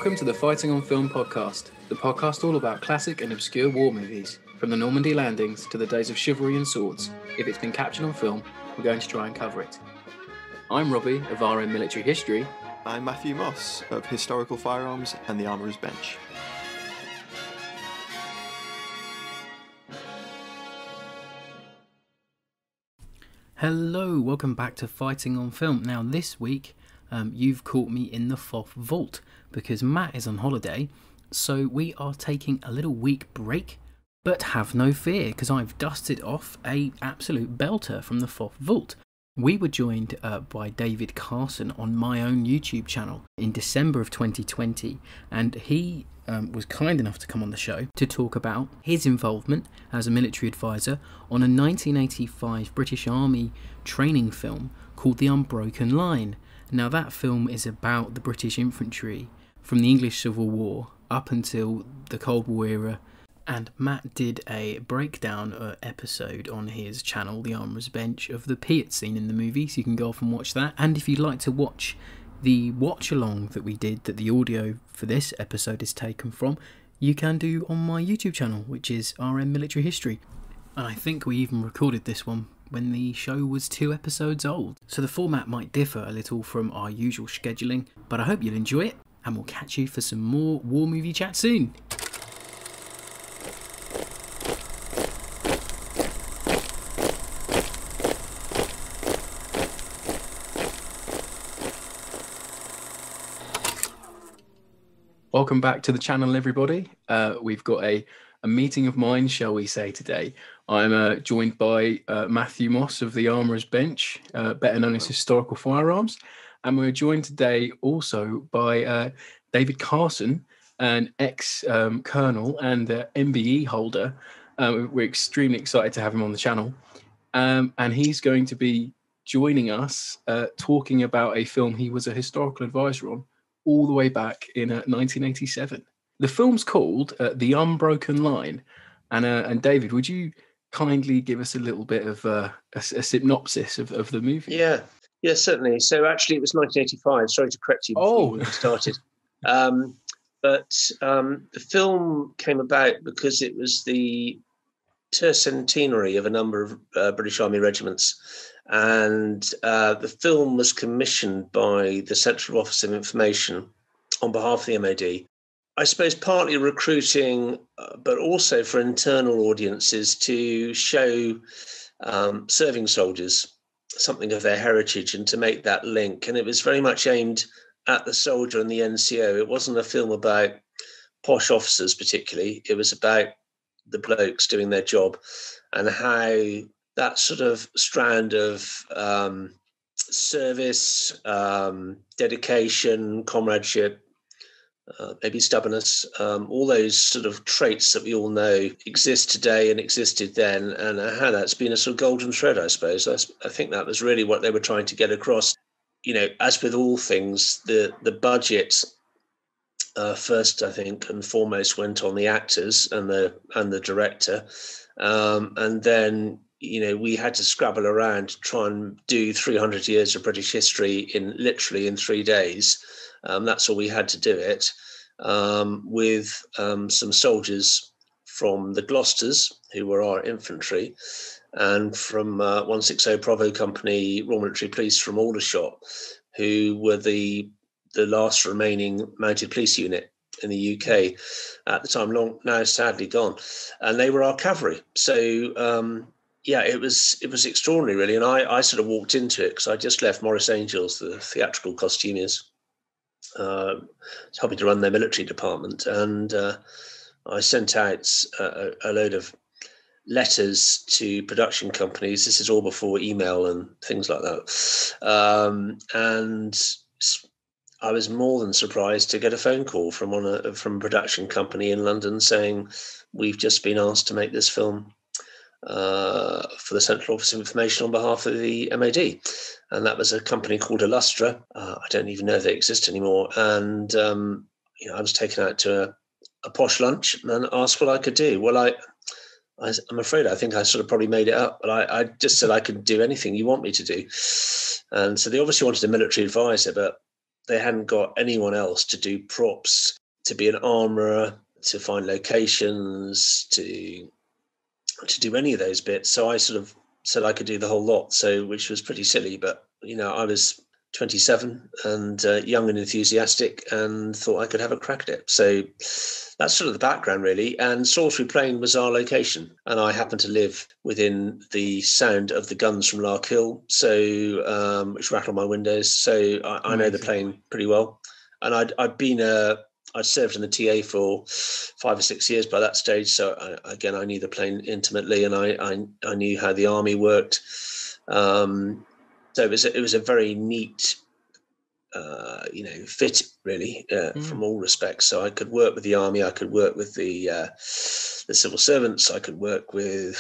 Welcome to the Fighting on Film podcast, the podcast all about classic and obscure war movies, from the Normandy landings to the days of chivalry and swords. If it's been captured on film, we're going to try and cover it. I'm Robbie of RM Military History. I'm Matthew Moss of Historical Firearms and the Armourer's Bench. Hello, welcome back to Fighting on Film. Now this week, you've caught me in the Foff Vault because Matt is on holiday, so we are taking a little week break. But have no fear, because I've dusted off a absolute belter from the Foff Vault. We were joined by David Carson on my own YouTube channel in December of 2020, and he was kind enough to come on the show to talk about his involvement as a military advisor on a 1985 British Army training film called The Unbroken Line. Now that film is about the British infantry from the English Civil War up until the Cold War era. And Matt did a breakdown episode on his channel, The Armourer's Bench, of the Piat scene in the movie, so you can go off and watch that. And if you'd like to watch the watch-along that we did, that the audio for this episode is taken from, you can do on my YouTube channel, which is RM Military History. And I think we even recorded this one when the show was 2 episodes old. So the format might differ a little from our usual scheduling, but I hope you'll enjoy it, and we'll catch you for some more war movie chat soon. Welcome back to the channel, everybody. We've got a meeting of minds, shall we say, today. I'm joined by Matthew Moss of the Armourer's Bench, better known as Historical Firearms. And we're joined today also by David Carson, an ex-colonel and MBE holder. We're extremely excited to have him on the channel. And he's going to be joining us talking about a film he was a historical advisor on all the way back in 1987. The film's called The Unbroken Line. And David, would you kindly give us a little bit of a synopsis of the movie? Yeah, certainly. So actually it was 1985. Sorry to correct you before we started. But the film came about because it was the tercentenary of a number of British Army regiments. And the film was commissioned by the Central Office of Information on behalf of the MOD. I suppose partly recruiting, but also for internal audiences to show serving soldiers something of their heritage and to make that link. And it was very much aimed at the soldier and the NCO. It wasn't a film about posh officers particularly. It was about the blokes doing their job and how that sort of strand of service, dedication, comradeship, maybe stubbornness, all those sort of traits that we all know exist today and existed then, and how that's been a sort of golden thread, I suppose. I think that was really what they were trying to get across. You know, as with all things, the budget first, I think, and foremost went on the actors and the director, and then, you know, we had to scrabble around to try and do 300 years of British history literally in 3 days. That's all we had to do it, with some soldiers from the Gloucesters, who were our infantry, and from 160 Bravo Company, Royal Military Police from Aldershot, who were the last remaining mounted police unit in the UK at the time, long now sadly gone. And they were our cavalry. So, yeah, it was extraordinary, really. And I sort of walked into it because I just left Morris Angels, the theatrical costumiers, helping to run their military department. And I sent out a load of letters to production companies. This is all before email and things like that. And I was more than surprised to get a phone call from a production company in London saying, we've just been asked to make this film for the Central Office of Information on behalf of the MOD. And that was a company called Illustra. I don't even know if they exist anymore. And, you know, I was taken out to a posh lunch and asked what I could do. Well, I'm afraid I think I sort of probably made it up, but I just said I could do anything you want me to do. And so they obviously wanted a military advisor, but they hadn't got anyone else to do props, to be an armourer, to find locations, to do any of those bits. So I sort of said I could do the whole lot. So, which was pretty silly, but I was 27 and young and enthusiastic, and thought I could have a crack at it. So that's sort of the background, really. And Salisbury Plain was our location, and I happened to live within the sound of the guns from Larkhill, so which rattled my windows. So I know the plain pretty well, and I'd served in the TA for 5 or 6 years by that stage. So I knew the plane intimately, and I knew how the army worked. So it was a very neat, fit really from all respects. So I could work with the army, I could work with the civil servants, I could work with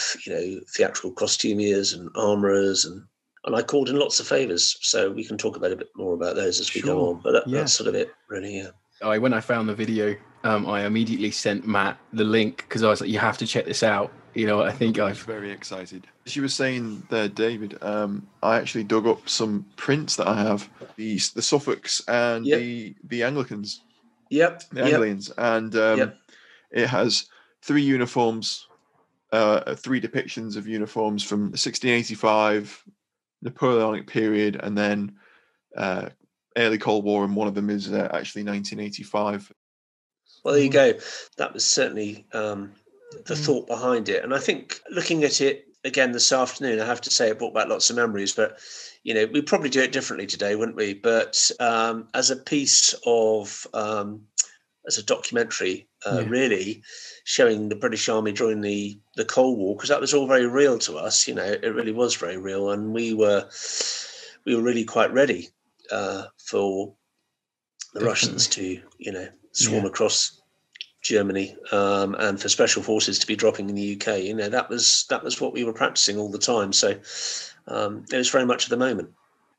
theatrical costumiers and armourers, and I called in lots of favours. So we can talk about a bit more about those as we go on. But that's sort of it, really. Yeah. When I found the video, I immediately sent Matt the link, because I was like, you have to check this out. I think I was very excited. As you were saying there, David, I actually dug up some prints that I have, the Suffolks and the Anglicans. Yep. The Anglians. And it has 3 uniforms, 3 depictions of uniforms from 1685, Napoleonic period, and then early Cold War, and one of them is actually 1985. Well, there you go. That was certainly the thought behind it. And I think looking at it again this afternoon, I have to say it brought back lots of memories, but we'd probably do it differently today, wouldn't we? But as a piece of as a documentary, really showing the British Army during the Cold War, because that was all very real to us. It really was very real, and we were really quite ready for the Russians to swarm across Germany, and for special forces to be dropping in the UK. That was what we were practicing all the time. So it was very much at the moment.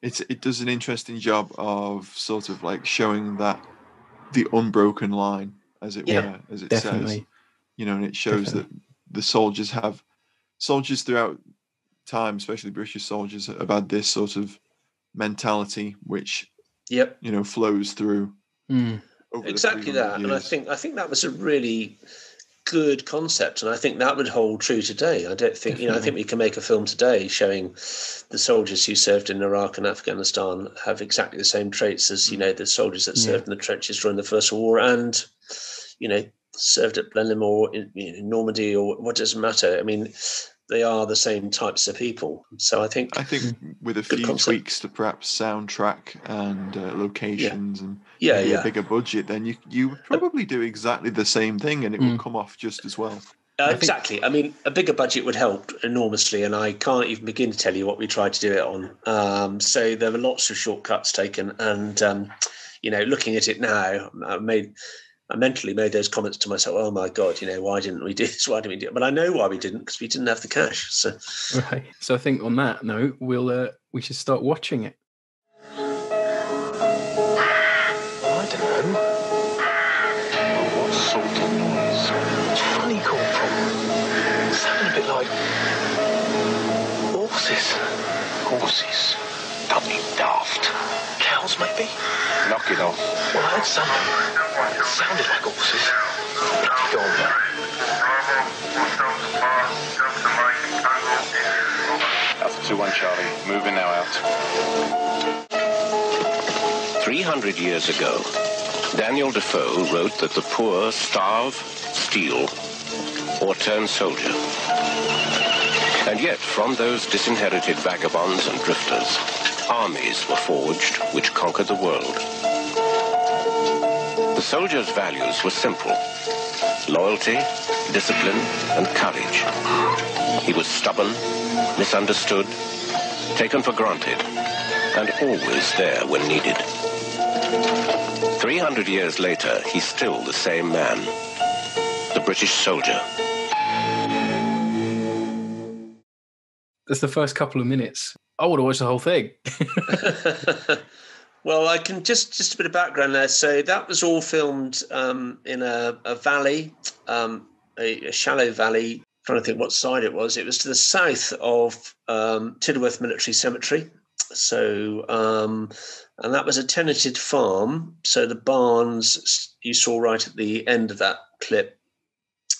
It does an interesting job of sort of like showing that the unbroken line, as it were, as it definitely. says. And it shows that the soldiers throughout time, especially British soldiers, have had this sort of mentality which flows through. Exactly that. Years. And I think that was a really good concept, and I think that would hold true today. I don't think I think we can make a film today showing the soldiers who served in Iraq and Afghanistan have exactly the same traits as the soldiers that served in the trenches during the First World War, and served at Blenheim or in Normandy, or what doesn't matter. I mean, they are the same types of people. So I think with a few tweaks to perhaps soundtrack and locations and a bigger budget, then you would probably do exactly the same thing, and it would come off just as well. Exactly. I mean, a bigger budget would help enormously, and I can't even begin to tell you what we tried to do it on. So there were lots of shortcuts taken, and looking at it now, I mentally made those comments to myself. Oh my God, why didn't we do this? Why didn't we do it? But I know why we didn't, because we didn't have the cash. So right. So I think on that note, we should start watching it. I don't know. What sort of noise? It's funny, Corporal. Sounded a bit like horses. Horses? Don't be daft. Cows, maybe? Knock it off. Well, I heard something. It sounded like horses. Go on, man. Alpha 2-1 Charlie, moving now out. 300 years ago, Daniel Defoe wrote that the poor starve, steal, or turn soldier. And yet, from those disinherited vagabonds and drifters, armies were forged which conquered the world. The soldier's values were simple: loyalty, discipline, and courage. He was stubborn, misunderstood, taken for granted, and always there when needed. 300 years later, he's still the same man, the British soldier. That's the first couple of minutes. I would have watched the whole thing. Well, I can just a bit of background there. So that was all filmed in a valley, a shallow valley. I'm trying to think what side it was. It was to the south of Tidworth Military Cemetery. So, and that was a tenanted farm. So the barns you saw right at the end of that clip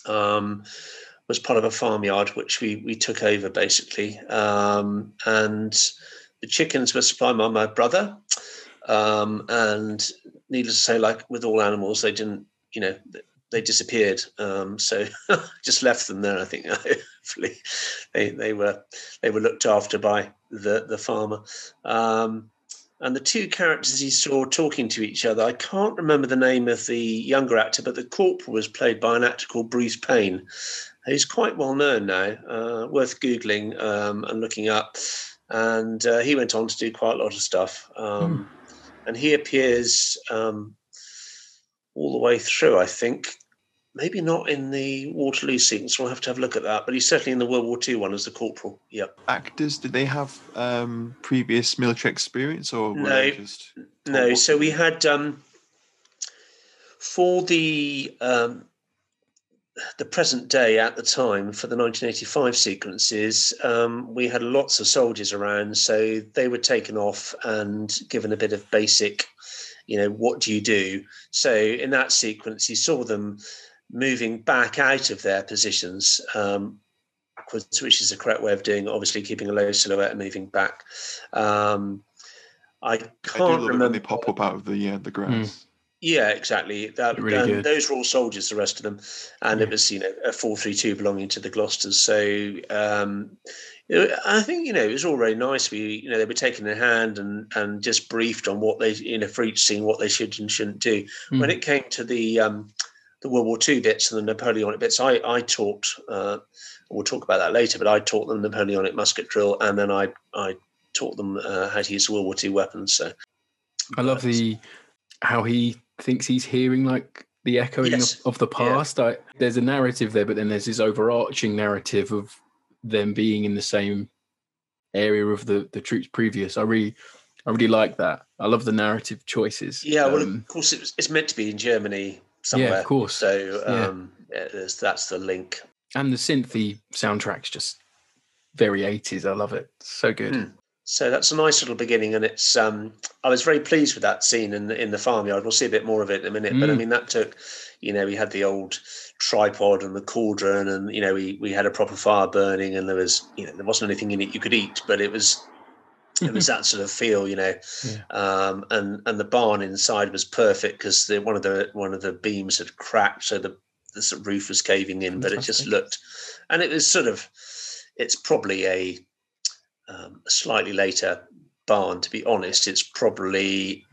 was part of a farmyard, which we took over basically. And the chickens were supplied by my brother. And needless to say, like with all animals, they didn't, they disappeared. So just left them there. I think hopefully they were looked after by the farmer. And the two characters he saw talking to each other, I can't remember the name of the younger actor, but the corporal was played by an actor called Bruce Payne. He's quite well known now, worth Googling and looking up. And he went on to do quite a lot of stuff. And he appears all the way through, I think. Maybe not in the Waterloo sequence. We'll have to have a look at that. But he's certainly in the World War II one as the corporal. Yep. Actors, did they have previous military experience, or were they just? No. So we had for the present day at the time for the 1985 sequences, we had lots of soldiers around. So they were taken off and given a bit of basic, what do you do? So in that sequence, you saw them moving back out of their positions, backwards, which is the correct way of doing it, obviously keeping a low silhouette and moving back. I can't remember when they pop up out of the grass. Yeah, exactly. Really good. Those were all soldiers, the rest of them, and it was a 432 belonging to the Gloucesters. So I think it was all very nice. They were taken in hand and just briefed on what they for each scene what they should and shouldn't do. When it came to the World War II bits and the Napoleonic bits, I taught. We'll talk about that later, but I taught them Napoleonic musket drill, and then I taught them how to use World War II weapons. So I love how he thinks he's hearing like the echoing of the past. Yeah. There's a narrative there, but then there's this overarching narrative of them being in the same area of the troops previous. I really like that. I love the narrative choices. Yeah, well, of course, it's meant to be in Germany somewhere. Yeah, of course. So that's the link. And the synthy soundtrack's just very 80s. I love it. So good. So that's a nice little beginning, and it's. I was very pleased with that scene in the farmyard. We'll see a bit more of it in a minute, but I mean that took. We had the old tripod and the cauldron, and we had a proper fire burning, and there was there wasn't anything in it you could eat, but it was that sort of feel, and the barn inside was perfect because one of the beams had cracked, so the sort of roof was caving in, but it just looked, and it was sort of, it's probably a slightly later barn, to be honest. It's probably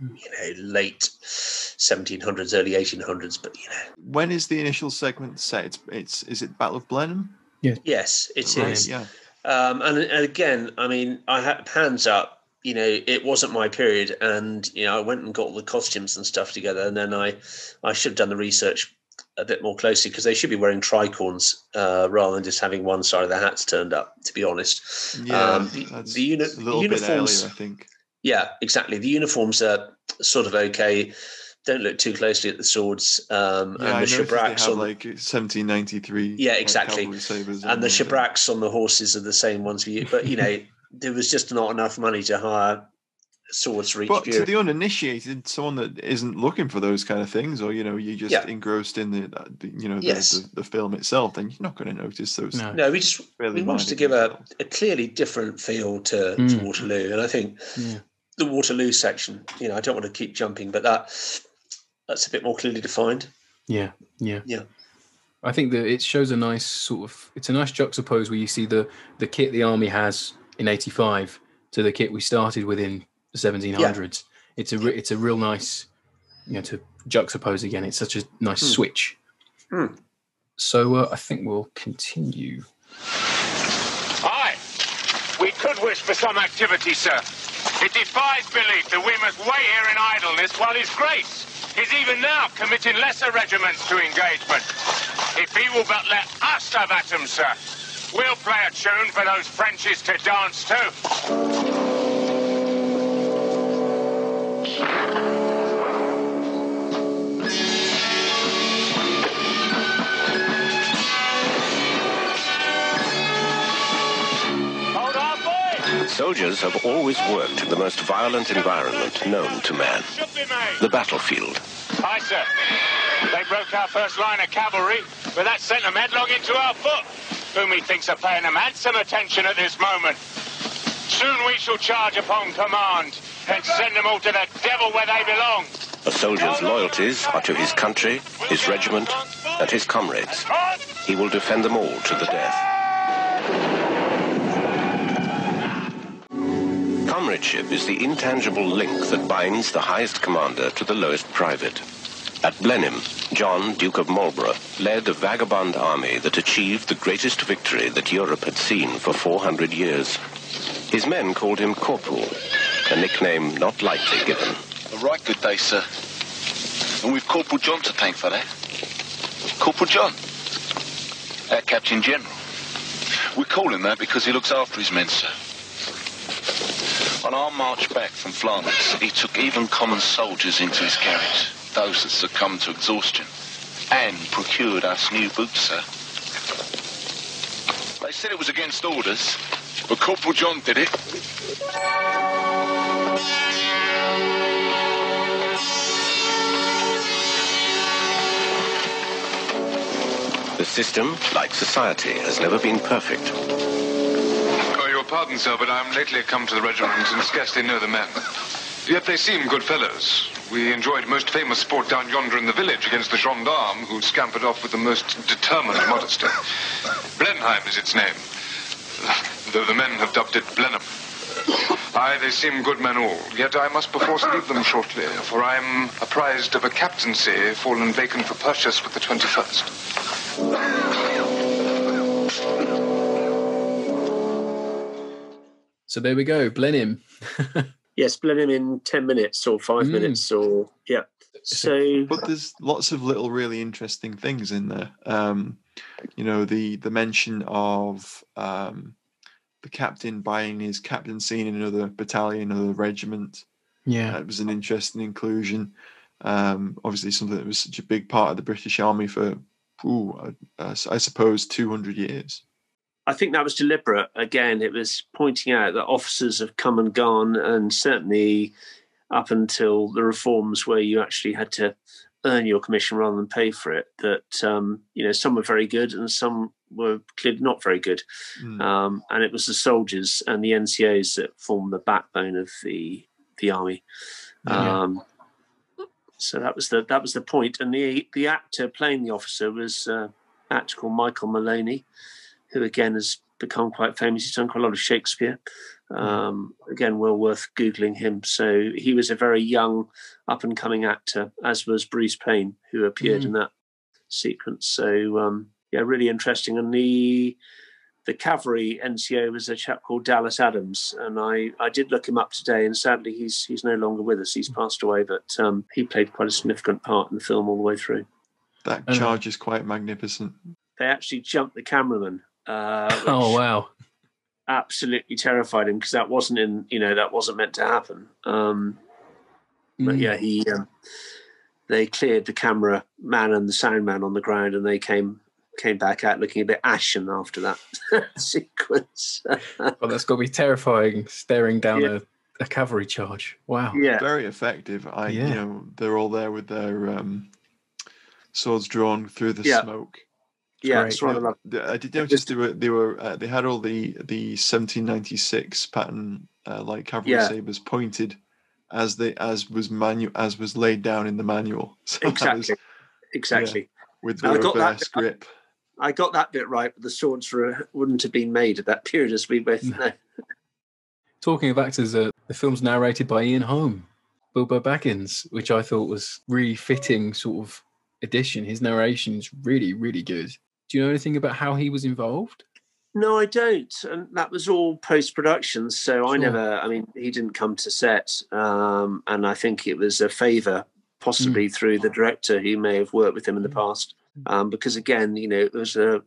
late 1700s, early 1800s, but When is the initial segment set? Is it Battle of Blenheim? Yes, it is. Yeah. And again, I mean, I had hands up. It wasn't my period, and I went and got all the costumes and stuff together, and then I should have done the research a bit more closely, because they should be wearing tricorns rather than just having one side of their hats turned up, to be honest. Yeah, that's a little bit earlier, I think. Yeah, exactly. The uniforms are sort of okay. Don't look too closely at the swords. And the shabraks on like 1793. Yeah, exactly. And the shabraks on the horses are the same ones we use. But there was just not enough money to hire swords for each But period. to the uninitiated, someone that isn't looking for those kind of things, or you're just engrossed in the film itself, then you're not going to notice those. No, we wanted to give a clearly different feel to Waterloo, and I think the Waterloo section. I don't want to keep jumping, but that's a bit more clearly defined. Yeah. I think that it shows a nice it's a nice juxtapose where you see the kit the army has in 85 to the kit we started with in the 1700s. Yeah. It's a real nice, to juxtapose again. It's such a nice switch. So I think we'll continue. Aye, we could wish for some activity, sir. It defies belief that we must wait here in idleness while His Grace is even now committing lesser regiments to engagement. If he will but let us have at him, sir, we'll play a tune for those Frenchies to dance to. So Soldiers have always worked in the most violent environment known to man, the battlefield. Aye, sir. They broke our first line of cavalry, but that sent them headlong into our foot, whom methinks are paying them handsome attention at this moment. Soon we shall charge upon command and send them all to the devil where they belong. A soldier's loyalties are to his country, his regiment, and his comrades. He will defend them all to the death. Comradeship is the intangible link that binds the highest commander to the lowest private. At Blenheim, John, Duke of Marlborough, led a vagabond army that achieved the greatest victory that Europe had seen for 400 years. His men called him Corporal, a nickname not lightly given. A right good day, sir. And we've Corporal John to thank for that. Corporal John, our Captain General. We call him that because he looks after his men, sir. On our march back from Flanders, he took even common soldiers into his carriage, those that succumbed to exhaustion, and procured us new boots, sir. They said it was against orders, but Corporal John did it. The system, like society, has never been perfect. Your pardon, sir, but I'm lately come to the regiment and scarcely know the men. Yet they seem good fellows. We enjoyed most famous sport down yonder in the village against the gendarme, who scampered off with the most determined modesty. Blenheim is its name, though the men have dubbed it Blenheim. Aye, they seem good men all, yet I must perforce leave them shortly, for I'm apprised of a captaincy fallen vacant for purchase with the 21st. So there we go, Blenheim. Yes, Blenheim in 10 minutes or 5 minutes or, yeah. So, but there's lots of little really interesting things in there. You know, the mention of the captain buying his captaincy in another battalion, another regiment. Yeah, it was an interesting inclusion. Obviously, something that was such a big part of the British Army for, I suppose, 200 years. I think that was deliberate. Again, it was pointing out that officers have come and gone, and certainly up until the reforms where you actually had to earn your commission rather than pay for it, that, you know, some were very good and some were clearly not very good. And it was the soldiers and the NCOs that formed the backbone of the army. So that was the point. And the actor playing the officer was an actor called Michael Maloney, who again has become quite famous. He's done quite a lot of Shakespeare. Again, well worth Googling him. So he was a very young, up-and-coming actor, as was Bruce Payne, who appeared in that sequence. So, yeah, really interesting. And the cavalry NCO was a chap called Dallas Adams, and I did look him up today, and sadly he's no longer with us. He's passed away, but he played quite a significant part in the film all the way through. That charge is quite magnificent. They actually jumped the cameraman. Oh wow! Absolutely terrified him, because that wasn't meant to happen. But yeah, they cleared the camera man and the sound man on the ground, and they came back out looking a bit ashen after that sequence. Well, that's got to be terrifying, staring down a cavalry charge. Wow. Yeah, very effective. You know, they're all there with their swords drawn through the smoke. Yeah, it's rather lovely. I did notice they had all the 1796 pattern light cavalry sabers pointed as was laid down in the manual. So exactly. With the reverse grip. I got that bit right, but the swords wouldn't have been made at that period, as we both know. Talking of actors, the film's narrated by Ian Holm, Bilbo Baggins, which I thought was really fitting sort of addition. His narration is really, really good. Do you know anything about how he was involved? No, I don't. And that was all post-production, so sure. He didn't come to set, and I think it was a favour, possibly through the director who may have worked with him in the past. Because again, you know, it was the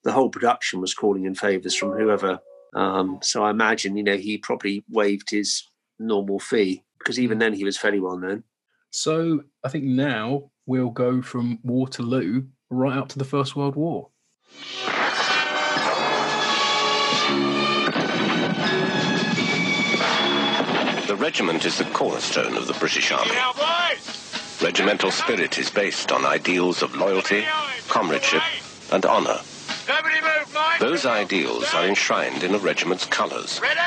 whole production was calling in favours from whoever. So I imagine, you know, he probably waived his normal fee, because even then he was fairly well known. So I think now we'll go from Waterloo right up to the First World War. The regiment is the cornerstone of the British Army. Regimental spirit is based on ideals of loyalty, comradeship, and honour. Those ideals are enshrined in a regiment's colours. Ready!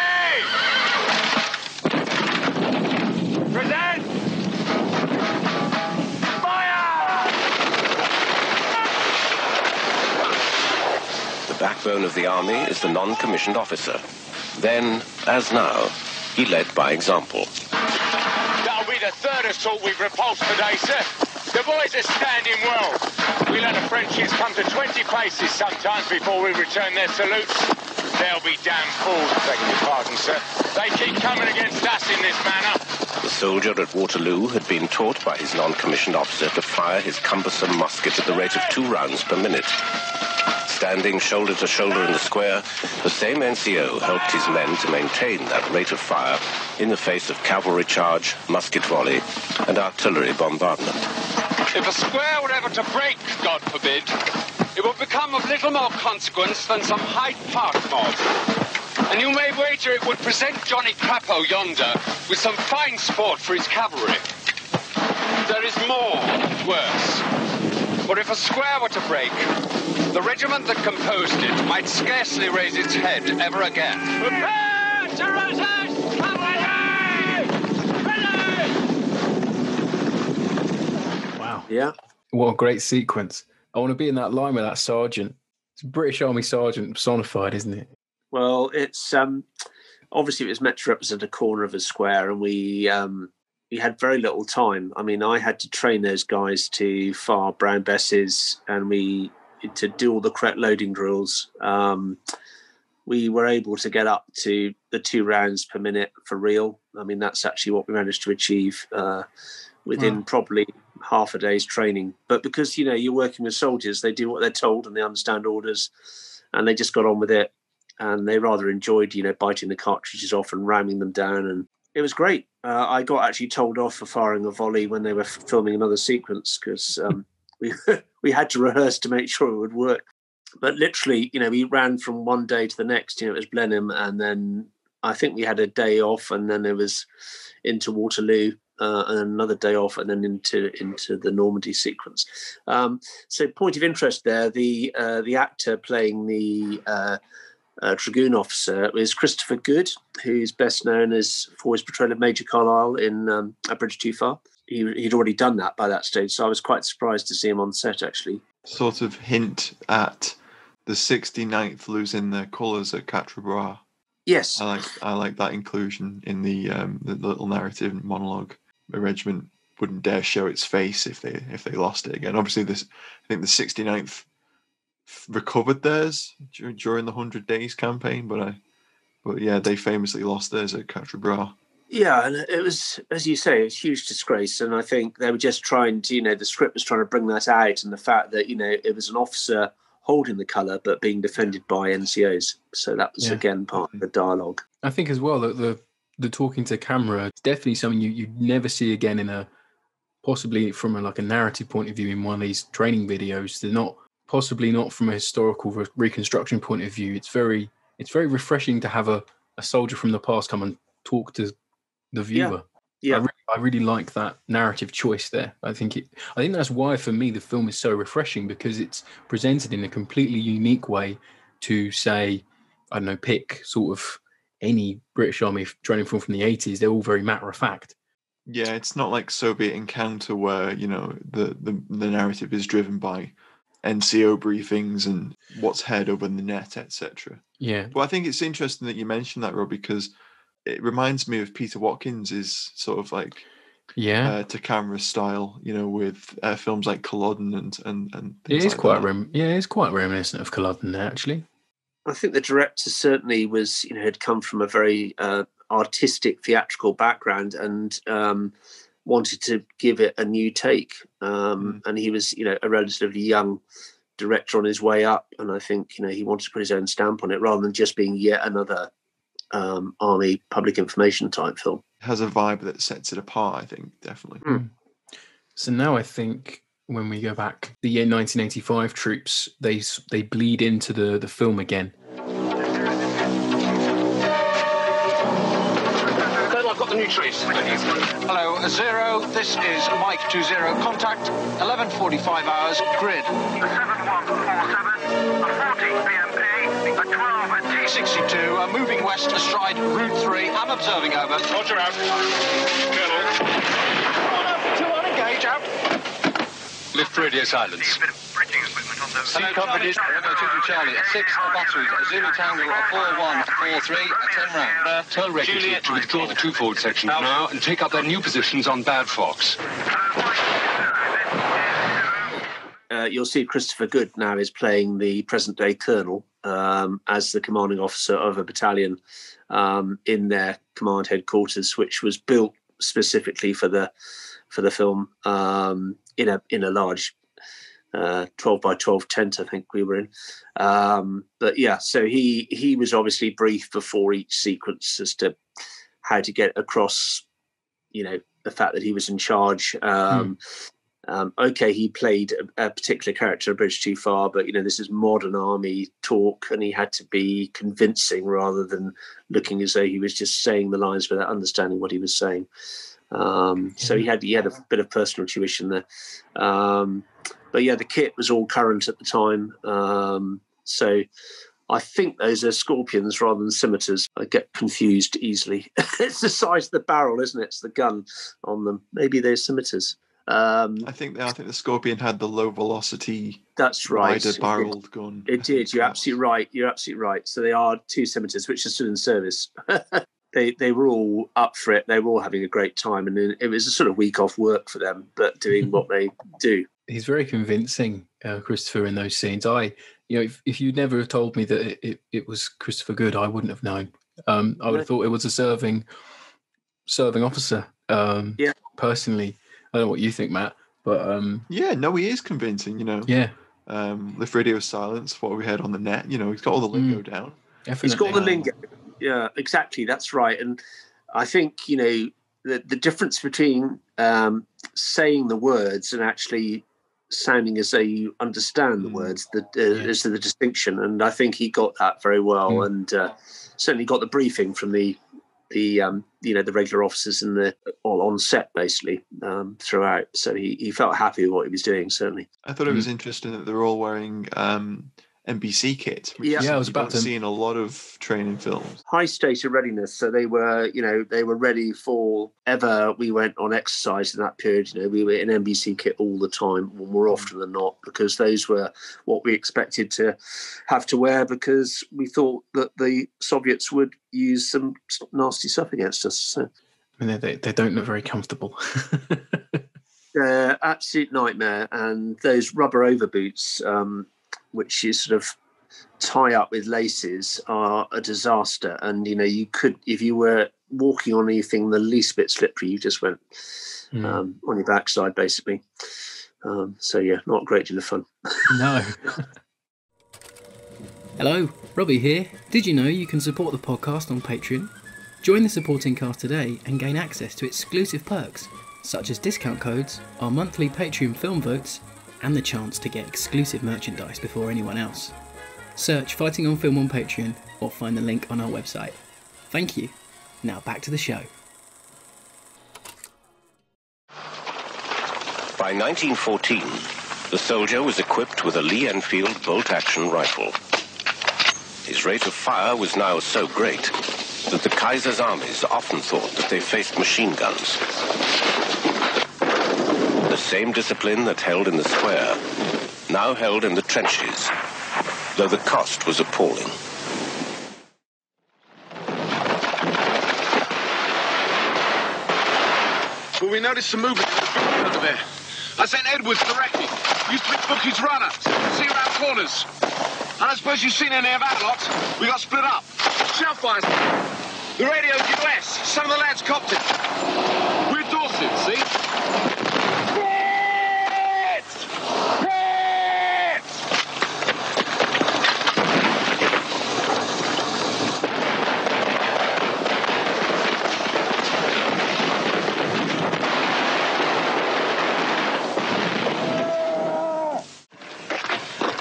Present! Fire! The backbone of the army is the non-commissioned officer. Then, as now, he led by example. That'll be the third assault we've repulsed today, sir. The boys are standing well. We let the Frenchies come to 20 paces sometimes before we return their salutes. They'll be damn fools, begging your pardon, sir. They keep coming against us in this manner. The soldier at Waterloo had been taught by his non-commissioned officer to fire his cumbersome musket at the rate of 2 rounds per minute. Standing shoulder to shoulder in the square, the same NCO helped his men to maintain that rate of fire in the face of cavalry charge, musket volley, and artillery bombardment. If a square were ever to break, God forbid, it would become of little more consequence than some Hyde Park mob. And you may wager it would present Johnny Crapo yonder with some fine sport for his cavalry. There is more, worse. For if a square were to break, the regiment that composed it might scarcely raise its head ever again. Prepare to resist! Cavalry! Ready! Wow. Yeah. What a great sequence. I want to be in that line with that sergeant. It's a British Army sergeant personified, isn't it? Well, it's obviously it was meant to represent a corner of a square, and we had very little time. I mean, I had to train those guys to fire Brown Besses, and to do all the correct loading drills. We were able to get up to the 2 rounds per minute for real. I mean, that's actually what we managed to achieve within probably half a day's training. But because, you're working with soldiers, they do what they're told and they understand orders, and they just got on with it. And they rather enjoyed, biting the cartridges off and ramming them down. And it was great. I got actually told off for firing a volley when they were filming another sequence because we had to rehearse to make sure it would work. But literally, we ran from one day to the next. It was Blenheim, and then I think we had a day off, and then it was into Waterloo, and another day off, and then into the Normandy sequence. So, point of interest there: the actor playing the Dragoon officer is Christopher Good, who's best known for his portrayal of Major Carlyle in A Bridge Too Far. He'd already done that by that stage, so I was quite surprised to see him on set, actually. Sort of hint at the 69th losing their colours at Quatre Bras. Yes. I like that inclusion in the little narrative monologue. The regiment wouldn't dare show its face if they lost it again. Obviously, I think the 69th recovered theirs during the 100 Days campaign, but yeah, they famously lost theirs at Quatre Bras. Yeah, and it was, as you say, a huge disgrace. And I think they were just trying to, the script was trying to bring that out, and the fact that, it was an officer holding the colour but being defended by NCOs. So that was, again, part of the dialogue. I think as well that the talking to camera is definitely something you never see again in possibly from a narrative point of view in one of these training videos. They're possibly not from a historical reconstruction point of view. It's very refreshing to have a soldier from the past come and talk to the viewer. Yeah. I really like that narrative choice there. I think that's why for me the film is so refreshing, because it's presented in a completely unique way to say, I don't know, pick sort of any British Army training film from the 80s. They're all very matter of fact. Yeah, it's not like Soviet Encounter where, the narrative is driven by NCO briefings and what's heard over the net, etc. Yeah. Well, I think it's interesting that you mentioned that, Rob, because it reminds me of Peter Watkins' sort of like to camera style, with films like Culloden and things it is like quite that. it's quite reminiscent of Culloden actually. I think the director certainly was, had come from a very artistic theatrical background and wanted to give it a new take. And he was, a relatively young director on his way up. And I think, he wanted to put his own stamp on it rather than just being yet another army public information type film. It has a vibe that sets it apart, I think, definitely. So now I think when we go back, the year 1985 troops, they bleed into the film again. Colonel, I've got the Can you trace? Hello, 0. This is Mike 20. Contact 11:45 hours. Grid. 7147, 40 BMP, at 12 at T. 62. Moving west astride Route 3. I'm observing over. Roger out. Colonel. 2 on, engage out. Lift radio silence. Hello, Charlie. Charlie. 6 batteries. Zulu Tangle 4143. 10 round. Tell Wreckage to withdraw the two-forward sections now and take up their new positions on Bad Fox. You'll see Christopher Good now is playing the present-day colonel as the commanding officer of a battalion in their command headquarters, which was built specifically for the film in a large 12 by 12 tent, I think we were in. But yeah, so he was obviously briefed before each sequence as to how to get across, the fact that he was in charge. Okay, he played a particular character, a bridge too far, but this is modern army talk, and he had to be convincing rather than looking as though he was just saying the lines without understanding what he was saying. So he had a bit of personal tuition there. But yeah, the kit was all current at the time. So I think those are scorpions rather than scimitars. I get confused easily. It's the size of the barrel, isn't it? It's the gun on them. Maybe they're scimitars. I think the Scorpion had the low velocity. That's right. Wider barreled gun. It did. You're absolutely right. So they are 2 scimitars, which are still in service. They were all up for it. They were all having a great time, and it was a sort of week off work for them, but doing what they do. He's very convincing, Christopher, in those scenes. If you'd never have told me that it was Christopher Good, I wouldn't have known. I would have thought it was a serving officer. Personally, I don't know what you think, Matt, but he is convincing. Lift radio silence. What we had on the net. He's got all the lingo down. Definitely. He's got the lingo. Yeah, exactly. That's right. And I think, the difference between saying the words and actually sounding as though you understand the words is the distinction. And I think he got that very well, and certainly got the briefing from the regular officers on set basically throughout. So he felt happy with what he was doing. Certainly, I thought it was interesting that they're all wearing NBC kit. I was about to see in a lot of training films. High state of readiness, so they were ready for ever we went on exercise in that period. We were in NBC kit all the time, more often than not, because those were what we expected to have to wear, because we thought that the Soviets would use some nasty stuff against us. So. They don't look very comfortable. Absolute nightmare, and those rubber overboots. Which you sort of tie up with laces, are a disaster. And, you could, if you were walking on anything the least bit slippery, you just went on your backside, basically. So, yeah, not a great deal of fun. No. Hello, Robbie here. Did you know you can support the podcast on Patreon? Join the supporting cast today and gain access to exclusive perks, such as discount codes, our monthly Patreon film votes, and the chance to get exclusive merchandise before anyone else. Search Fighting on Film on Patreon or find the link on our website. Thank you. Now back to the show. By 1914, the soldier was equipped with a Lee Enfield bolt-action rifle. His rate of fire was now so great that the Kaiser's armies often thought that they faced machine guns. The same discipline that held in the square now held in the trenches, though the cost was appalling. Well, we noticed some movement in the field over there. I sent Edwards directly. Used to be Bookie's runner. See around corners. And I suppose you've seen any of our lot. We got split up. Shell fires. The radio's US. Some of the lads copped it. We're Dorset, see?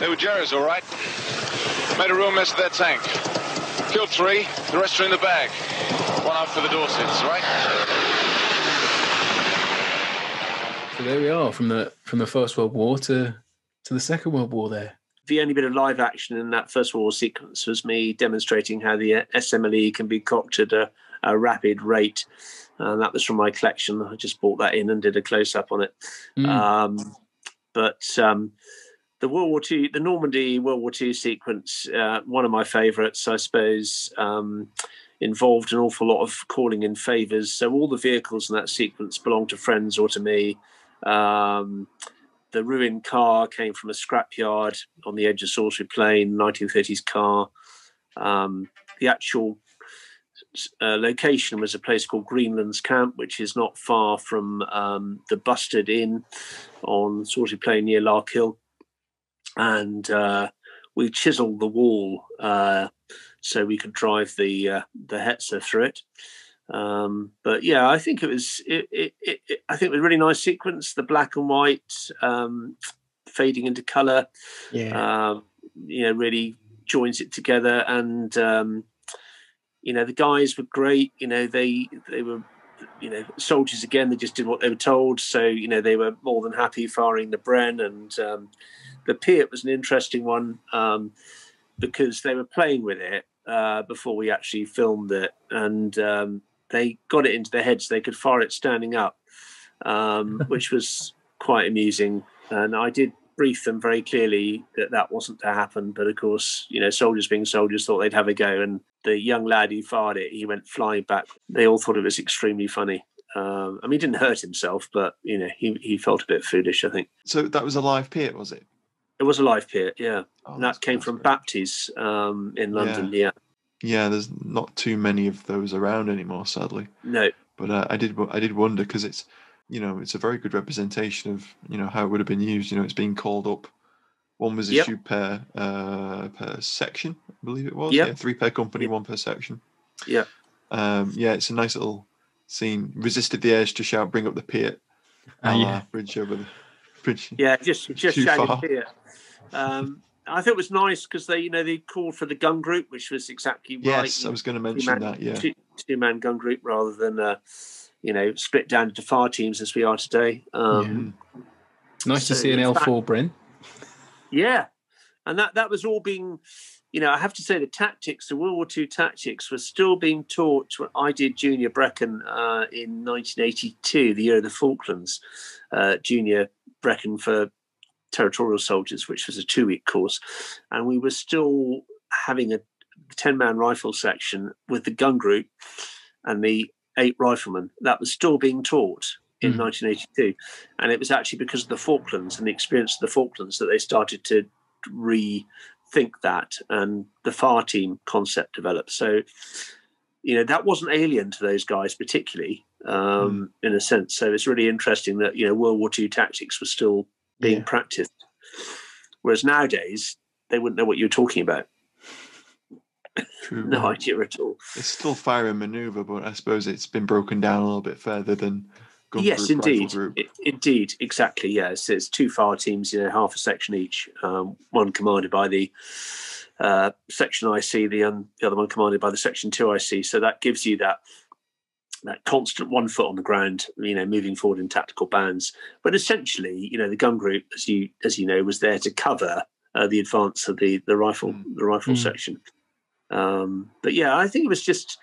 They were Jerry's, all right. Made a real mess of that tank. Killed 3, the rest are in the bag. One out for the Dorsets, right? So there we are, from the First World War to the Second World War there. The only bit of live action in that First World War sequence was me demonstrating how the SMLE can be cocked at a rapid rate. That was from my collection. I just bought that in and did a close-up on it. But the World War II, the Normandy World War II sequence, one of my favourites, I suppose, involved an awful lot of calling in favours. So all the vehicles in that sequence belonged to friends or to me. The ruined car came from a scrapyard on the edge of Salisbury Plain, 1930s car. The actual location was a place called Greenlands Camp, which is not far from the Bustard Inn on Salisbury Plain near Larkhill. And we chiselled the wall so we could drive the Hetzer through it. But yeah, I think it was I think it was a really nice sequence. The black and white fading into colour, really joins it together. And the guys were great. They were soldiers again. They just did what they were told. So they were more than happy firing the Bren. And the Piat was an interesting one because they were playing with it before we actually filmed it, and they got it into their heads they could fire it standing up, which was quite amusing. And I did brief them very clearly that wasn't to happen. But of course, soldiers being soldiers thought they'd have a go. And the young lad who fired it, he went flying back. They all thought it was extremely funny. He didn't hurt himself, but, he felt a bit foolish, I think. So that was a live Piat, was it? It was a live Piat, yeah. And that came from Baptist in London, yeah. Yeah, there's not too many of those around anymore, sadly. No. But I did wonder, because it's, it's a very good representation of, how it would have been used. It's being called up. One was issued per section, I believe it was. Yep. Yeah, 3 per company, 1 per section. Yeah. It's a nice little scene. Resisted the urge to shout, "Bring up the Piat." Bridge over the bridge. Yeah, just shouted Piat. I think it was nice because they called for the gun group, which was exactly right. Yes, I was going to mention that. Yeah, two-man gun group rather than split down into fire teams as we are today. Nice to see an L4 Bren. Yeah, and that was all being, I have to say the World War II tactics were still being taught when I did Junior Brecon in 1982, the year of the Falklands. Junior Brecon for territorial soldiers, which was a 2-week course, and we were still having a 10-man rifle section with the gun group and the 8 riflemen. That was still being taught in 1982, and it was actually because of the Falklands and the experience of the Falklands that they started to rethink that, and the FAR team concept developed. So that wasn't alien to those guys particularly, in a sense. So it's really interesting that World War II tactics were still being practiced, whereas nowadays they wouldn't know what you were talking about. True. No idea at all. It's still fire and manoeuvre, but I suppose it's been broken down a little bit further than gun yes, group, indeed. rifle group. Indeed, exactly. Yes, it's 2 fire teams, half a section each. One commanded by the section IC, the other one commanded by the section 2 IC. So that gives you that constant 1 foot on the ground, moving forward in tactical bands. But essentially, the gun group, as you know, was there to cover the advance of the rifle section. But yeah, I think it was just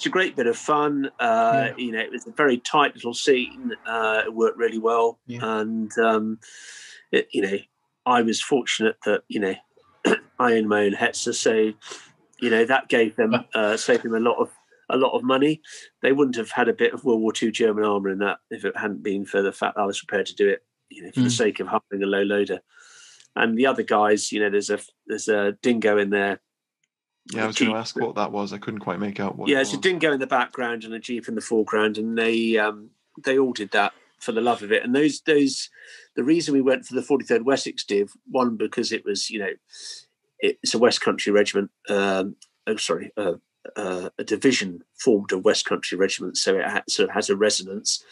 a great bit of fun. It was a very tight little scene. It worked really well, and I was fortunate that I own my own Hetzer, so that gave them saved them a lot of money. They wouldn't have had a bit of World War II German armour in that if it hadn't been for the fact that I was prepared to do it, for the sake of hiring a low loader. And the other guys, there's a dingo in there. Yeah, I was going to ask what that was. I couldn't quite make out what. Yeah, it's a dingo in the background and a jeep in the foreground, and they all did that for the love of it. And the reason we went for the 43rd Wessex Div, one because it was it's a West Country regiment. A division formed of West Country regiments, so it sort of has a resonance,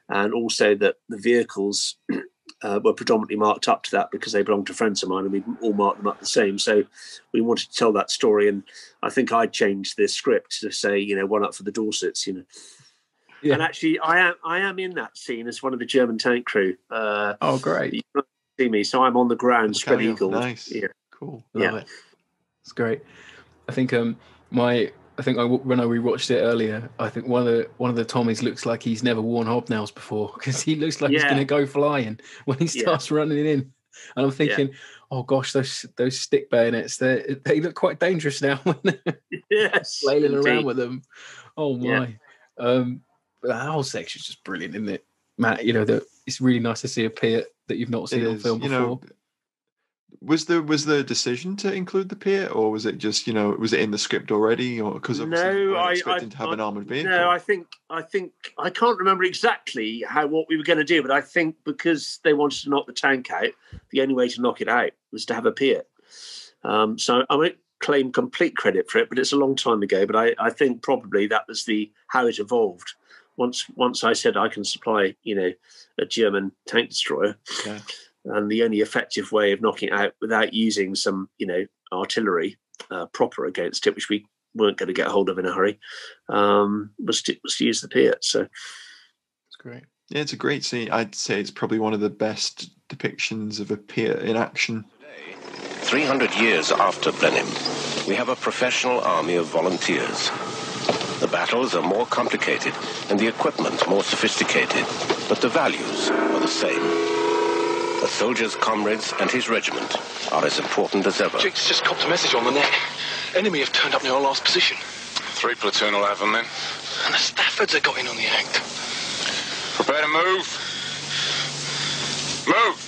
and also that the vehicles were predominantly marked up to that because they belonged to friends of mine, and we all marked them up the same. So we wanted to tell that story, and I think I changed the script to say, one up for the Dorsets, Yeah. And actually, I am in that scene as one of the German tank crew. Oh, great! You can't see me, so I'm on the ground, spread eagled. Nice, yeah, cool, love it. It's great. I think when I rewatched it earlier, I think one of the Tommies looks like he's never worn hobnails before, because he looks like he's going to go flying when he starts running in. And I'm thinking, oh gosh, those stick bayonets, they look quite dangerous now when they're flailing around with them. Oh my! But that whole section's just brilliant, isn't it, Matt? You know, it's really nice to see a Piat that you've not seen on film before. You know, was there a decision to include the Piat, or was it just, was it in the script already, or because I expecting to have an armored vehicle? No, I think I can't remember exactly what we were going to do, but I think because they wanted to knock the tank out, the only way to knock it out was to have a Piat. So I won't claim complete credit for it, but it's a long time ago. But I think probably that was how it evolved. Once I said I can supply, a German tank destroyer, and the only effective way of knocking it out without using some, artillery proper against it, which we weren't going to get hold of in a hurry, was to use the Piat. So it's great. Yeah, it's a great scene. I'd say it's probably one of the best depictions of a Piat in action. 300 years after Blenheim, we have a professional army of volunteers. The battles are more complicated and the equipment more sophisticated, but the values are the same. A soldier's comrades and his regiment are as important as ever. Jake's just copped a message on the neck. Enemy have turned up near our last position. 3 platoon will have them then. And the Staffords are got in on the act. Prepare to move. Move!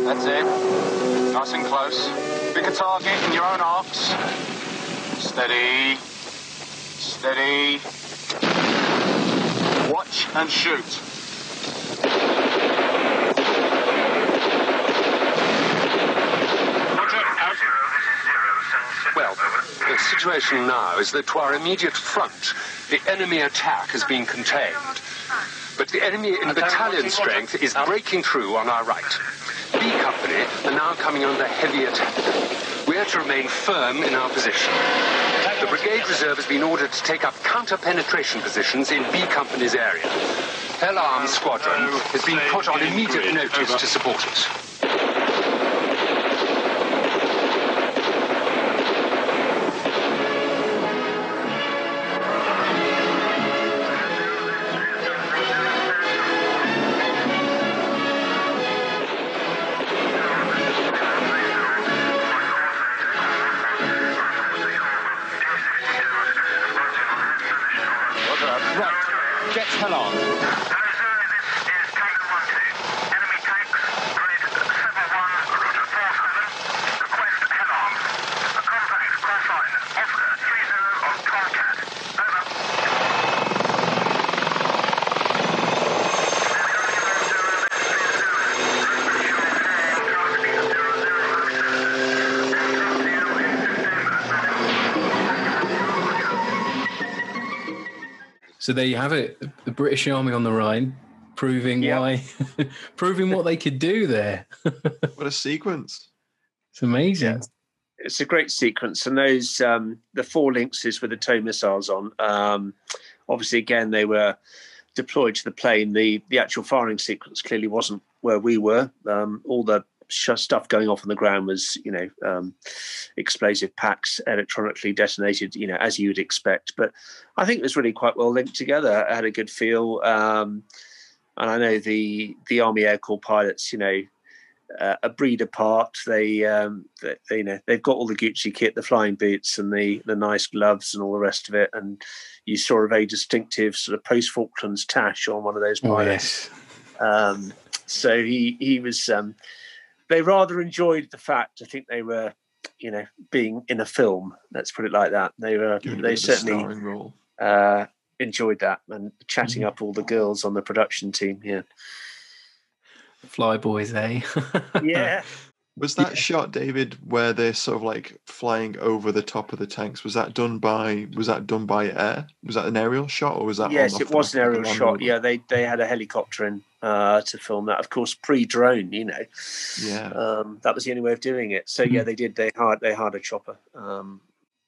That's it. Nice and close. Pick a target in your own arcs. Steady. Steady. Watch and shoot. Well, the situation now is that to our immediate front, the enemy attack has been contained. But the enemy in battalion strength is breaking through on our right. B Company are now coming under heavy attack. We are to remain firm in our position. The Brigade Reserve has been ordered to take up counter-penetration positions in B Company's area. Hell Arms Squadron has been put on immediate notice to support us. So there you have it, the British Army on the Rhine, proving proving what they could do there. What a sequence! It's amazing. Yeah. It's a great sequence, and those the 4 Lynxes with the tow missiles on. Obviously, again, they were deployed to the plane. The actual firing sequence clearly wasn't where we were. All the stuff going off on the ground was, explosive packs electronically detonated, as you would expect. But I think it was really quite well linked together. It had a good feel. And I know the Army Air Corps pilots, a breed apart. They've got all the Gucci kit, the flying boots and the nice gloves and all the rest of it. And you saw a very distinctive sort of post-Falklands tash on one of those pilots. Oh, yes. So he was... they rather enjoyed the fact, I think they were, being in a film. Let's put it like that. They certainly, starring role. enjoyed that, and chatting up all the girls on the production team. Yeah, Flyboys, eh? yeah. Was that shot, David, where they're sort of like flying over the top of the tanks? Was that done by air? Was that an aerial shot, or was that? Yes, it was an aerial shot. Yeah, they had a helicopter in to film that. Of course, pre-drone. You know. Yeah. That was the only way of doing it. So yeah, they did. They hired a chopper. And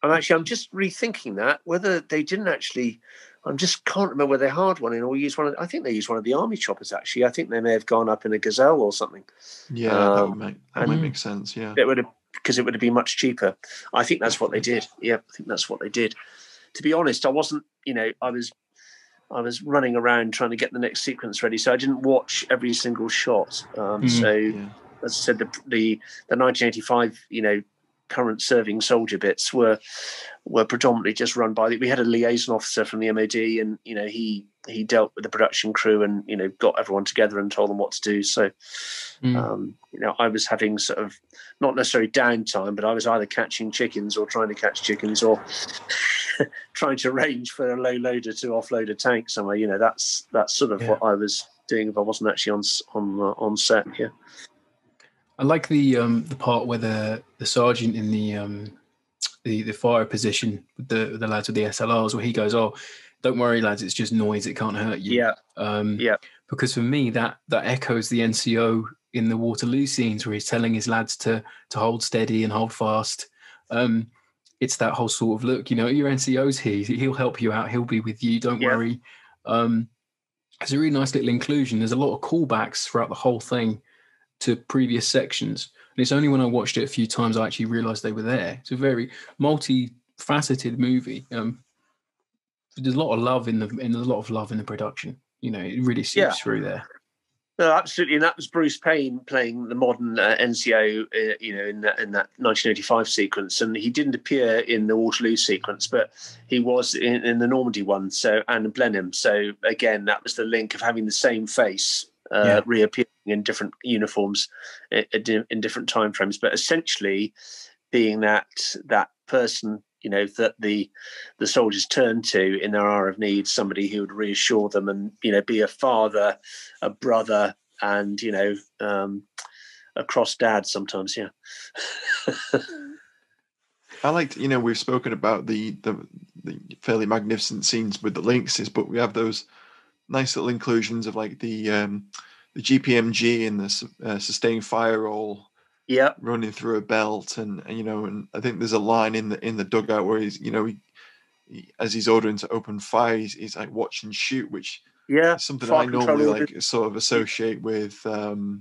actually, I'm just rethinking that whether they didn't actually. I just can't remember whether they hired one in or used one. I think they used one of the army choppers. Actually, I think they may have gone up in a Gazelle or something. Yeah, that might make sense. Yeah, it would have been much cheaper. I think that's what they did. Yeah, I think that's what they did. To be honest, I wasn't. You know, I was running around trying to get the next sequence ready, so I didn't watch every single shot. As I said, the 1985, you know, current serving soldier bits were predominantly just run by we had a liaison officer from the MOD, and you know he dealt with the production crew and you know got everyone together and told them what to do. So you know, I was having sort of not necessarily downtime, but I was either catching chickens or trying to catch chickens or trying to arrange for a low loader to offload a tank somewhere. You know, that's sort of what I was doing if I wasn't actually on set. Yeah. I like the part where the sergeant in the fire position with the lads with the SLRs, where he goes, "Oh, don't worry, lads, it's just noise; it can't hurt you." Yeah. Because for me, that echoes the NCO in the Waterloo scenes where he's telling his lads to hold steady and hold fast. It's that whole sort of look, you know, your NCO's here; he'll help you out, he'll be with you. Don't worry. It's a really nice little inclusion. There's a lot of callbacks throughout the whole thing to previous sections, and it's only when I watched it a few times I actually realized they were there. It's a very multi-faceted movie. There's a lot of love in the production. You know, it really seeps through there. No, absolutely, and that was Bruce Payne playing the modern NCO. You know, in that 1985 sequence, and he didn't appear in the Waterloo sequence, but he was in the Normandy one. So and Blenheim. So again, that was the link of having the same face. Reappearing in different uniforms in different time frames, but essentially being that person, you know, that the soldiers turn to in their hour of need, somebody who would reassure them and, you know, be a father, a brother, and, you know, a cross dad sometimes. Yeah. I liked, you know, we've spoken about the fairly magnificent scenes with the Lynxes, but we have those nice little inclusions of like the GPMG and the sustained fire all running through a belt, and you know, and I think there's a line in the dugout where he's, you know, he as he's ordering to open fire, he's like watch and shoot, which is something I normally like sort of associate with fire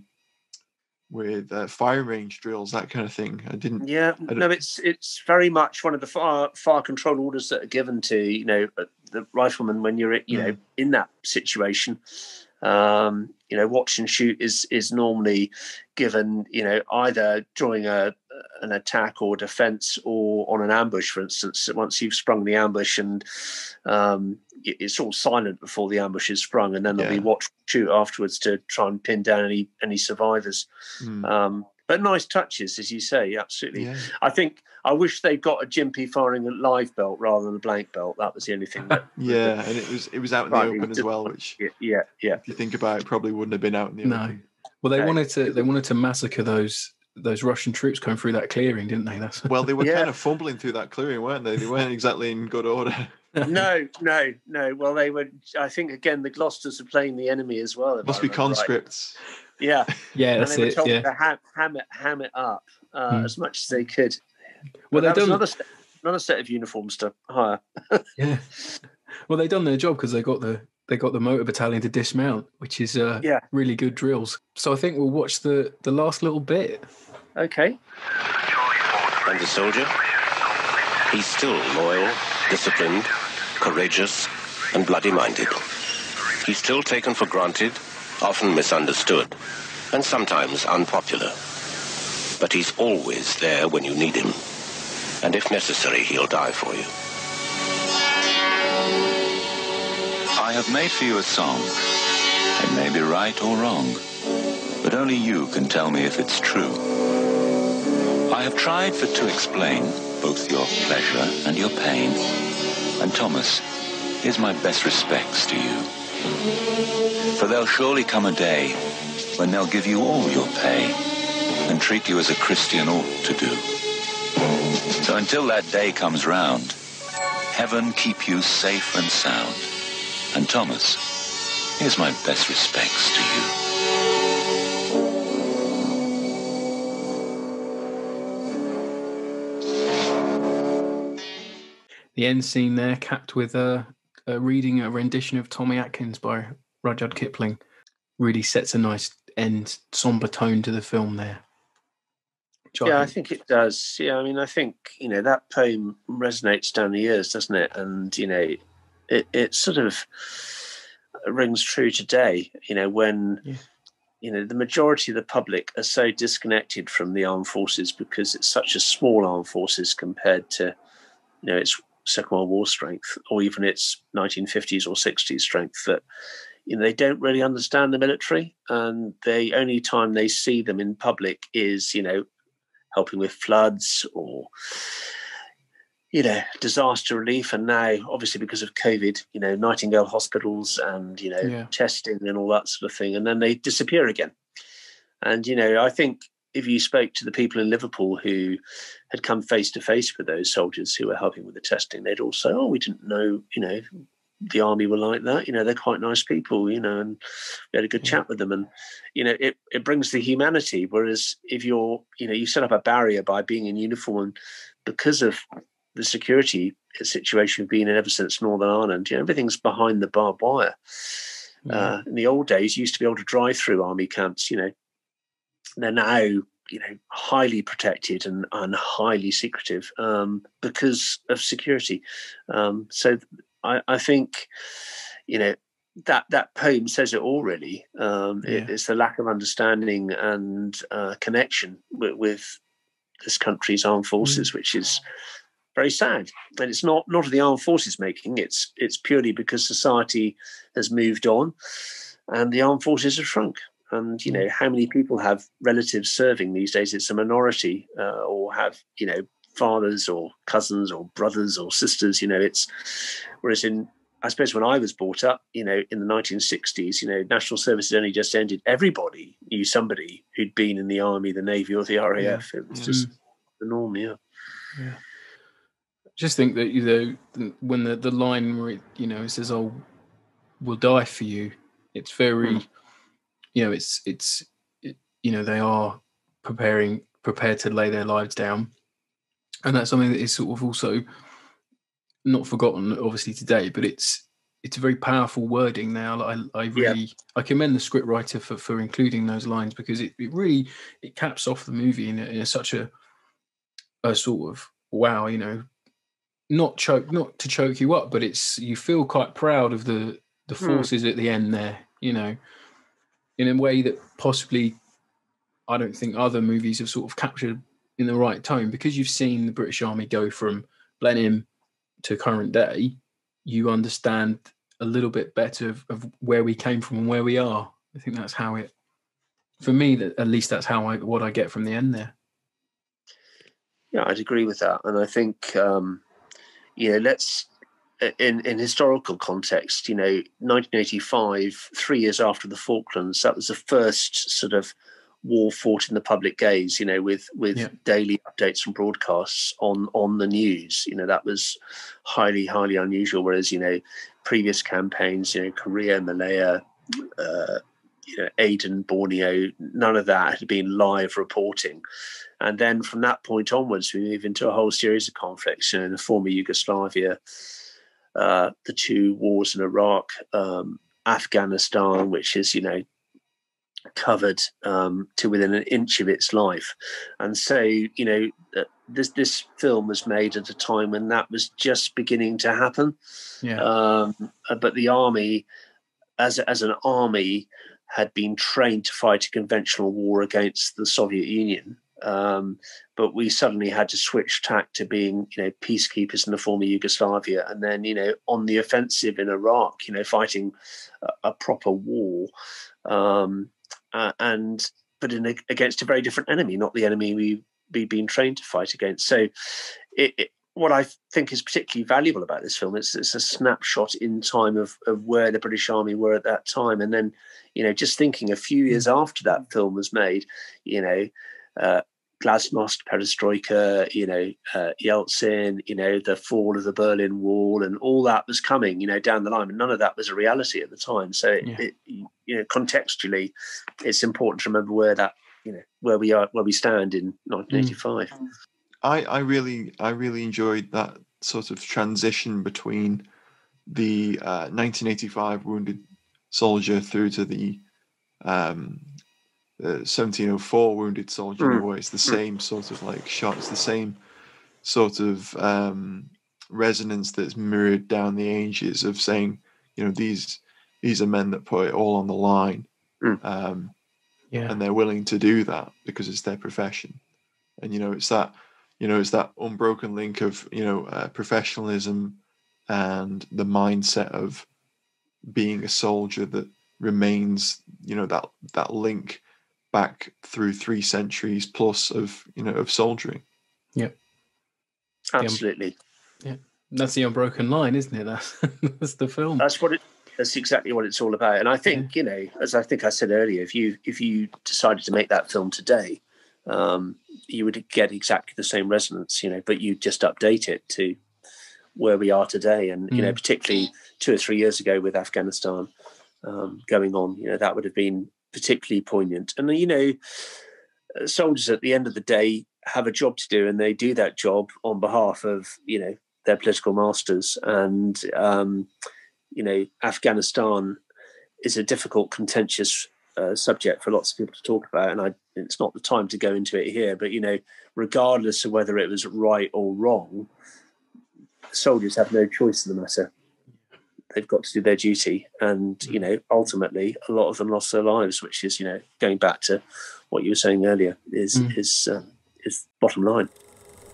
range drills, that kind of thing. It's very much one of the fire control orders that are given to, you know, the rifleman when you're, you know, in that situation. You know, watch and shoot is normally given, you know, either during an attack or defense or on an ambush, for instance. Once you've sprung the ambush and it's all silent before the ambush is sprung, and then there'll be watch and shoot afterwards to try and pin down any survivors. But nice touches, as you say, absolutely. Yeah. I wish they got a Gympie firing a live belt rather than a blank belt. That was the only thing. And it was out in the open as well, which if you think about it, probably wouldn't have been out in the open. Well, they wanted to massacre those Russian troops coming through that clearing, didn't they? Well, they were kind of fumbling through that clearing, weren't they? They weren't exactly in good order. No. Well, they were. I think again the Gloucesters are playing the enemy as well. Must be conscripts. Right. Yeah, that's and they it. Were told to ham it up as much as they could. Well, they've done another set of uniforms to hire. Yeah. Well, they've done their job because they got the motor battalion to dismount, which is really good drills. So I think we'll watch the last little bit. Okay. And the soldier? He's still loyal, disciplined, courageous, and bloody-minded. He's still taken for granted, often misunderstood, and sometimes unpopular. But he's always there when you need him. And if necessary, he'll die for you. I have made for you a song. It may be right or wrong, but only you can tell me if it's true. I have tried to explain both your pleasure and your pain. And Thomas, here's my best respects to you. For there'll surely come a day when they'll give you all your pay and treat you as a Christian ought to do. So until that day comes round, heaven keep you safe and sound. And Thomas, here's my best respects to you. The end scene there, capped with reading a rendition of Tommy Atkins by Rudyard Kipling, really sets a nice end, somber tone to the film there. I think it does. Yeah, I mean, I think, that poem resonates down the years, doesn't it? And, it sort of rings true today, when, the majority of the public are so disconnected from the armed forces because it's such a small armed forces compared to, its Second World War strength, or even its 1950s or 60s strength, that they don't really understand the military, and the only time they see them in public is helping with floods or disaster relief. And now, obviously, because of COVID, Nightingale hospitals and testing and all that sort of thing, and then they disappear again. And I think if you spoke to the people in Liverpool who had come face to face with those soldiers who were helping with the testing, they'd all say, "Oh, we didn't know, the army were like that. They're quite nice people, and we had a good chat with them." And, it brings the humanity. Whereas if you're, you set up a barrier by being in uniform, and because of the security situation we've been in ever since Northern Ireland, everything's behind the barbed wire. In the old days, you used to be able to drive through army camps, they're now, highly protected and highly secretive because of security. So I think, that poem says it all, really. It's the lack of understanding and connection with this country's armed forces, which is very sad. And it's not of the armed forces making. It's purely because society has moved on and the armed forces have shrunk. And, how many people have relatives serving these days? It's a minority, or have, fathers or cousins or brothers or sisters, whereas I suppose when I was brought up, in the 1960s, national service had only just ended. Everybody knew somebody who'd been in the army, the navy or the RAF. It was just the norm. Yeah. Just think that, when the line where it says, "Oh, we'll die for you," it's very, they are prepared to lay their lives down. And that's something that is sort of also not forgotten, obviously, today, but it's a very powerful wording now. I commend the scriptwriter for including those lines, because it really caps off the movie in such a sort of wow, not to choke you up, but you feel quite proud of the forces at the end there, in a way that possibly I don't think other movies have sort of captured in the right tone, because you've seen the British Army go from Blenheim to current day. You understand a little bit better of where we came from and where we are. I think that's how it, for me, at least that's what I get from the end there. Yeah, I'd agree with that. And I think, let's, in historical context, 1985, 3 years after the Falklands, that was the first sort of war fought in the public gaze, with daily updates and broadcasts on the news. That was highly, highly unusual. Whereas, previous campaigns, Korea, Malaya, Aden, Borneo, none of that had been live reporting. And then from that point onwards, we move into a whole series of conflicts, in the former Yugoslavia, the two wars in Iraq, Afghanistan, which is, covered to within an inch of its life. And so, this film was made at a time when that was just beginning to happen. But the army, as an army, had been trained to fight a conventional war against the Soviet Union. But we suddenly had to switch tack to being, peacekeepers in the former Yugoslavia, and then, on the offensive in Iraq, fighting a proper war, but against a very different enemy, not the enemy we've been trained to fight against. So, what I think is particularly valuable about this film is it's a snapshot in time of where the British Army were at that time. And then, just thinking a few years after that film was made, Glasnost, Perestroika, Yeltsin, the fall of the Berlin Wall, and all that was coming, down the line. And none of that was a reality at the time. So, contextually, it's important to remember where that, where we stand in 1985. I really enjoyed that sort of transition between the 1985 wounded soldier through to the 1704 wounded soldier. Where it's the same sort of like shot, it's the same sort of resonance that's mirrored down the ages of saying, these are men that put it all on the line, and they're willing to do that because it's their profession, and it's that. It's that unbroken link of, professionalism and the mindset of being a soldier that remains, that link back through 3 centuries plus of, of soldiering. Yeah. Absolutely. Yeah. That's the unbroken line, isn't it? That's the film. That's exactly what it's all about. And I think, as I think I said earlier, if you decided to make that film today, you would get exactly the same resonance, but you just update it to where we are today. And, particularly 2 or 3 years ago with Afghanistan going on, that would have been particularly poignant. And, soldiers at the end of the day have a job to do, and they do that job on behalf of, their political masters. And, Afghanistan is a difficult, contentious subject for lots of people to talk about, and it's not the time to go into it here, but regardless of whether it was right or wrong, soldiers have no choice in the matter. They've got to do their duty, and ultimately a lot of them lost their lives, which is going back to what you were saying earlier is bottom line.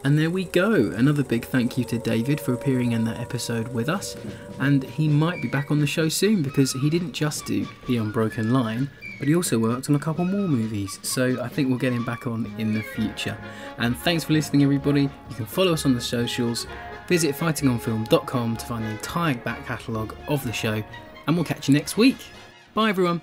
And there we go, another big thank you to David for appearing in that episode with us, and he might be back on the show soon because he didn't just do The Unbroken Line, but he also worked on a couple more movies, so I think we'll get him back on in the future. And thanks for listening, everybody. You can follow us on the socials, visit fightingonfilm.com to find the entire back catalogue of the show, and we'll catch you next week. Bye everyone.